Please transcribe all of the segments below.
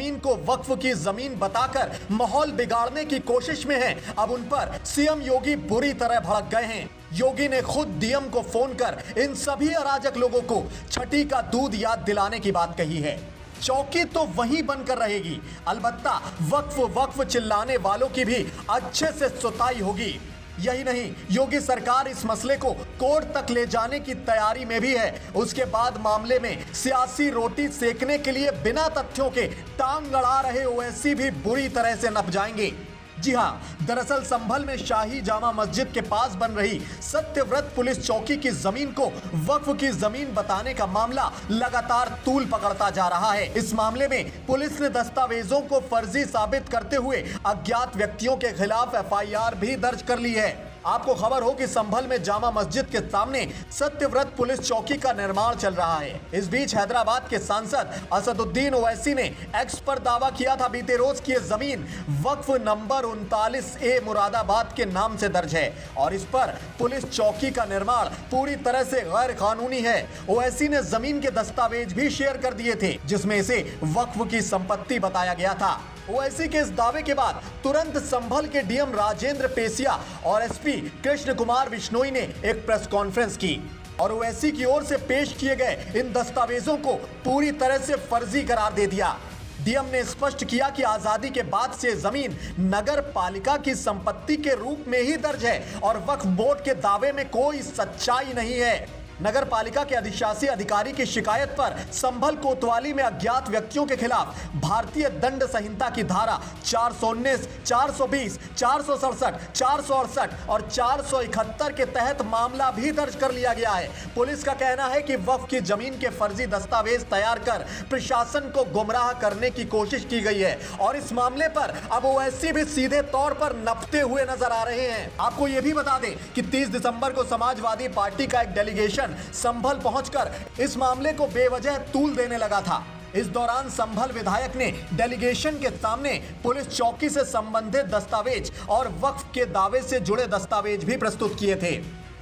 जमीन को वक्फ की जमीन बताकर माहौल बिगाड़ने की कोशिश में हैं। अब उन पर सीएम योगी बुरी तरह भड़क गए हैं। योगी ने खुद डीएम को फोन कर इन सभी अराजक लोगों को छठी का दूध याद दिलाने की बात कही है। चौकी तो वहीं बनकर रहेगी, अलबत्ता वक्फ वक्फ चिल्लाने वालों की भी अच्छे से सुताई होगी। यही नहीं, योगी सरकार इस मसले को कोर्ट तक ले जाने की तैयारी में भी है। उसके बाद मामले में सियासी रोटी सेकने के लिए बिना तथ्यों के टांग अड़ा रहे ओवैसी भी बुरी तरह से नप जाएंगे। जी हां, दरअसल संभल में शाही जामा मस्जिद के पास बन रही सत्यव्रत पुलिस चौकी की जमीन को वक्फ की जमीन बताने का मामला लगातार तूल पकड़ता जा रहा है। इस मामले में पुलिस ने दस्तावेजों को फर्जी साबित करते हुए अज्ञात व्यक्तियों के खिलाफ एफआईआर भी दर्ज कर ली है। आपको खबर हो कि संभल में जामा मस्जिद के सामने सत्यव्रत पुलिस चौकी का निर्माण चल रहा है। इस बीच हैदराबाद के सांसद असदुद्दीन ओवैसी ने एक्स पर दावा किया था बीते रोज की जमीन वक्फ नंबर 39A मुरादाबाद के नाम से दर्ज है और इस पर पुलिस चौकी का निर्माण पूरी तरह से गैर कानूनी है। ओवैसी ने जमीन के दस्तावेज भी शेयर कर दिए थे जिसमें इसे वक्फ की संपत्ति बताया गया था। ओवैसी के इस दावे के बाद तुरंत संभल के डीएम राजेंद्र पेसिया और एसपी कृष्ण कुमार बिश्नोई ने एक प्रेस कॉन्फ्रेंस की और ओवैसी की ओर से पेश किए गए इन दस्तावेजों को पूरी तरह से फर्जी करार दे दिया। डीएम ने स्पष्ट किया कि आजादी के बाद से जमीन नगर पालिका की संपत्ति के रूप में ही दर्ज है और वक्फ बोर्ड के दावे में कोई सच्चाई नहीं है। नगर पालिका के अधिशासी अधिकारी की शिकायत पर संभल कोतवाली में अज्ञात व्यक्तियों के खिलाफ भारतीय दंड संहिता की धारा 419, 420, 467, 468 और 471 के तहत मामला भी दर्ज कर लिया गया है। पुलिस का कहना है कि वक्फ की जमीन के फर्जी दस्तावेज तैयार कर प्रशासन को गुमराह करने की कोशिश की गई है और इस मामले पर अब ओवैसी भी सीधे तौर पर नपते हुए नजर आ रहे हैं। आपको यह भी बता दें कि 30 दिसंबर को समाजवादी पार्टी का एक डेलीगेशन संभल पहुंचकर इस मामले को बेवजह तूल देने लगा था। इस दौरान संभल विधायक ने डेलीगेशन के सामने पुलिस चौकी से संबंधित दस्तावेज और वक्फ के दावे से जुड़े दस्तावेज भी प्रस्तुत किए थे।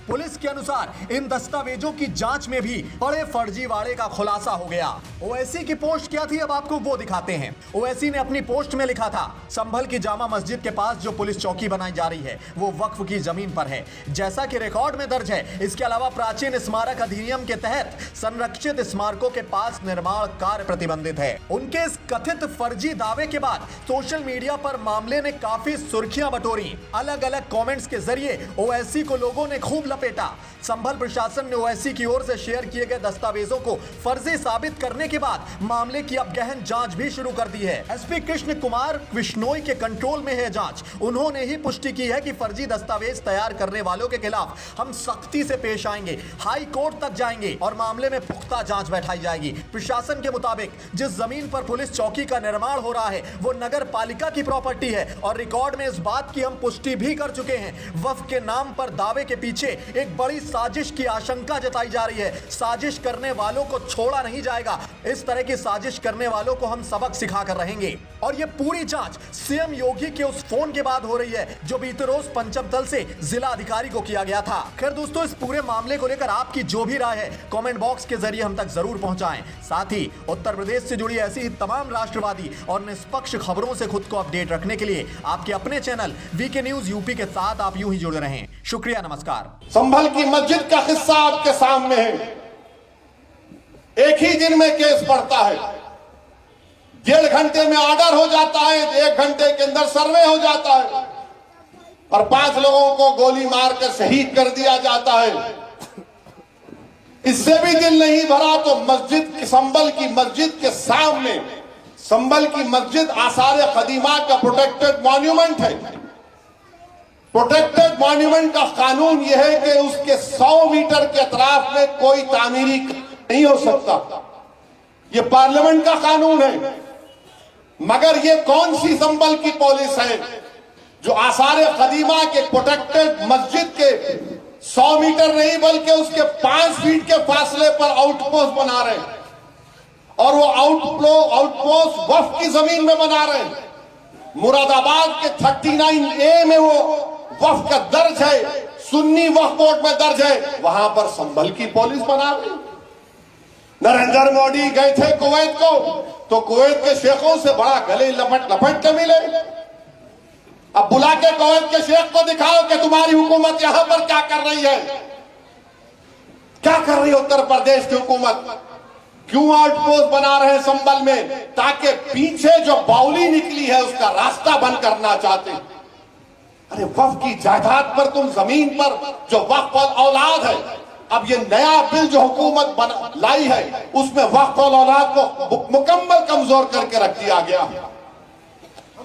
पुलिस के अनुसार इन दस्तावेजों की जांच में भी बड़े फर्जीवाड़े का खुलासा हो गया। ओवैसी की पोस्ट क्या थी, अब आपको वो दिखाते हैं। ओवैसी ने अपनी पोस्ट में लिखा था, संभल की जामा मस्जिद के पास जो पुलिस चौकी बनाई जा रही है वो वक्फ की जमीन पर है, जैसा कि रिकॉर्ड में दर्ज है। इसके अलावा प्राचीन स्मारक अधिनियम के तहत संरक्षित स्मारकों के पास निर्माण कार्य प्रतिबंधित है। उनके इस कथित फर्जी दावे के बाद सोशल मीडिया पर मामले ने काफी सुर्खियां बटोरी। अलग अलग कॉमेंट्स के जरिए ओवैसी को लोगों ने खूब लपेटा। संभल प्रशासन ने ओवैसी की ओर से शेयर किए गए दस्तावेजों को फर्जी साबित करने के बाद मामले की अब गहन जांच भी शुरू कर दी है। एसपी कृष्ण कुमार बिश्नोई के कंट्रोल में है जांच। उन्होंने ही पुष्टि की है कि फर्जी दस्तावेज तैयार करने वालों के खिलाफ हम सख्ती से पेश आएंगे, हाई कोर्ट तक जाएंगे और मामले में पुख्ता जांच बैठाई जाएगी। प्रशासन के मुताबिक जिस जमीन पर पुलिस चौकी का निर्माण हो रहा है वो नगर पालिका की प्रॉपर्टी है और रिकॉर्ड में इस बात की हम पुष्टि भी कर चुके हैं। वक्फ के नाम पर दावे के पीछे एक बड़ी साजिश की आशंका जताई जा रही है। साजिश करने वालों को छोड़ा नहीं जाएगा। इस तरह की साजिश करने वालों को हम सबक सिखा कर रहेंगे। और ये पूरी जांच सीएम योगी के उस फोन के बाद हो रही है जो बीते रोज पंचम तल से जिला अधिकारी को किया गया था। खैर दोस्तों, इस पूरे मामले को लेकर आपकी जो भी राय है कमेंट बॉक्स के जरिए हम तक जरूर पहुंचाएं। साथ ही उत्तर प्रदेश से जुड़ी ऐसी ही तमाम राष्ट्रवादी और निष्पक्ष खबरों से खुद को अपडेट रखने के लिए आपके अपने चैनल वीके न्यूज यूपी के साथ आप यूं ही जुड़े रहें। शुक्रिया, नमस्कार। संभल की मस्जिद का किस्सा आपके सामने है। एक ही दिन में केस बढ़ता है, 1.5 घंटे में ऑर्डर हो जाता है, 1 घंटे के अंदर सर्वे हो जाता है और 5 लोगों को गोली मारकर शहीद कर दिया जाता है। इससे भी दिल नहीं भरा तो मस्जिद, संभल की मस्जिद के सामने, संभल की मस्जिद आसार कदीमा का प्रोटेक्टेड मॉन्यूमेंट है। प्रोटेक्टेड मॉन्यूमेंट का कानून यह है कि उसके 100 मीटर के अतराफ में कोई तामीरी नहीं हो सकता। यह पार्लियामेंट का कानून है। मगर ये कौन सी संभल की पुलिस है जो आसार कदीमा के प्रोटेक्टेड मस्जिद के 100 मीटर नहीं बल्कि उसके 5 फीट के फासले पर आउटपोस्ट बना रहे हैं और वो आउटपोस्ट वक्फ की जमीन में बना रहे हैं। मुरादाबाद के 39A में वो वक्फ का दर्ज है, सुन्नी वक्फ बोर्ड में दर्ज है, वहां पर संभल की पुलिस बना रही। नरेंद्र मोदी गए थे कुवैत को, तो कुवैत के शेखों से बड़ा गले लपट के मिले। अब बुला के कुवैत के शेख को दिखाओ कि तुम्हारी हुकूमत यहां पर क्या कर रही है, क्या कर रही है उत्तर प्रदेश की हुकूमत। क्यों आउटपोस्ट बना रहे हैं संभल में, ताकि पीछे जो बाउली निकली है उसका रास्ता बंद करना चाहते हैं। अरे वक्फ की जायदाद पर तुम जमीन पर जो वक्फ औलाद है, अब ये नया बिल जो हुकूमत लाई है उसमें वक्फ औलाद को मुकम्मल कमजोर करके रख दिया गया।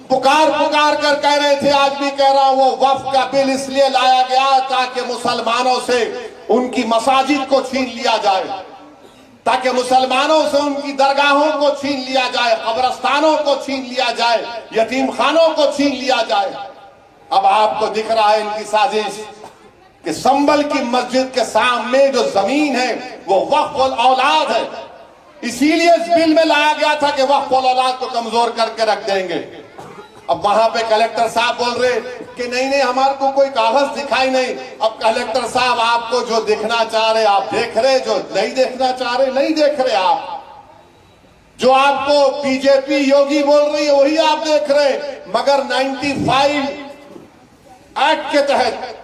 पुकार कर कह रहे थे, आज भी कह रहा हूं, वो वक्फ का बिल इसलिए लाया गया ताकि मुसलमानों से उनकी मसाजिद को छीन लिया जाए, ताकि मुसलमानों से उनकी दरगाहों को छीन लिया जाए, कब्रस्तानों को छीन लिया जाए, यतीम खानों को छीन लिया जाए। अब आपको दिख रहा है इनकी साजिश कि संभल की मस्जिद के सामने जो जमीन है वो वक्फ औलाद है, इसीलिए इस बिल में लाया गया था कि वक्फ औलाद को कमजोर करके रख देंगे। अब वहां पे कलेक्टर साहब बोल रहे कि नहीं हमारे को कोई कागज दिखाई नहीं। अब कलेक्टर साहब आपको जो देखना चाह रहे आप देख रहे, जो नहीं देखना चाह रहे नहीं देख रहे। आप जो आपको बीजेपी योगी बोल रही है वही आप देख रहे, मगर 95 एक्ट के तहत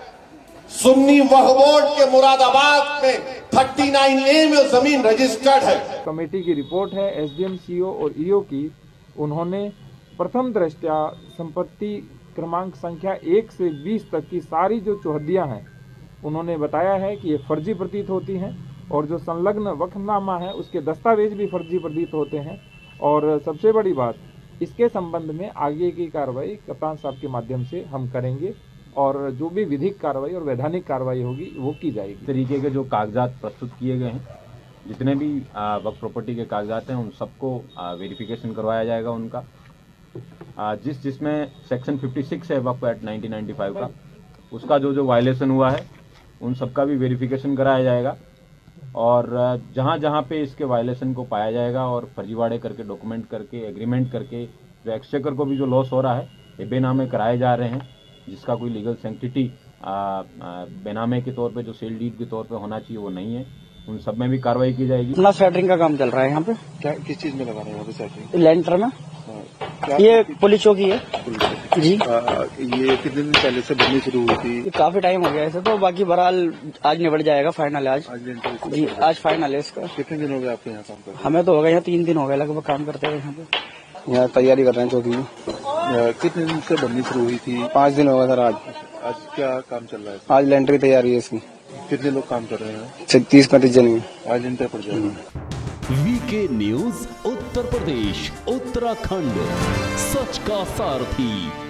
सुन्नी वक्फ बोर्ड के मुरादाबाद में 39A में जमीन रजिस्टर्ड है। कमेटी की रिपोर्ट है एसडीएम, सीओ और ईओ की। उन्होंने प्रथम दृष्टया संपत्ति क्रमांक संख्या 1 से 20 तक की सारी जो चौहद्दियां हैं उन्होंने बताया है कि ये फर्जी प्रतीत होती हैं, और जो संलग्न वक्फनामा है उसके दस्तावेज भी फर्जी प्रतीत होते हैं। और सबसे बड़ी बात, इसके संबंध में आगे की कार्रवाई कप्तान साहब के माध्यम से हम करेंगे, और जो भी विधिक कार्रवाई और वैधानिक कार्रवाई होगी वो की जाएगी। तरीके के जो कागजात प्रस्तुत किए गए हैं, जितने भी वक्फ प्रॉपर्टी के कागजात हैं उन सबको वेरिफिकेशन करवाया जाएगा उनका। जिसमें सेक्शन 56 है वक्फ एक्ट 1995 का, उसका जो वायलेशन हुआ है उन सबका भी वेरिफिकेशन कराया जाएगा। और जहाँ जहाँ पे इसके वायलेशन को पाया जाएगा और फर्जीवाड़े करके डॉक्यूमेंट करके एग्रीमेंट करके जो एक्सचेकर को भी जो लॉस हो रहा है ये बेनामे कराए जा रहे हैं, जिसका कोई लीगल सेंटिटी बेनामे के तौर पे जो सेल डीड के तौर पे होना चाहिए वो नहीं है, उन सब में भी कार्रवाई की जाएगी। अपना सेटरिंग का काम चल रहा है यहाँ पे। क्या किस चीज में लगा रहे हैं यहाँ पे सेटरिंग? लेंटर में। ये पुलिस चौकी है जी। ये कितने दिन पहले से बननी शुरू हुई थी? काफी टाइम हो गया ऐसे तो, बाकी बहरहाल आज निबट जाएगा फाइनल। आज लेंटर जी, आज फाइनल है इसका। कितने दिन हो गए आपके यहाँ काम करते? हमें तो हो गए यहाँ 3 दिन हो गए लगभग काम करते हुए यहाँ पे। यहाँ तैयारी कर रहे हैं चौकी में। कितने दिन से बननी शुरू हुई थी? 5 दिन हो गए सर। आज क्या काम चल रहा है? आज लेंटर की तैयारी है इसकी। कितने लोग काम कर रहे हैं? 30-35 जन। आज लेंटर पड़ जाएगा। वीके न्यूज उत्तर प्रदेश उत्तराखंड, सच का सारथी।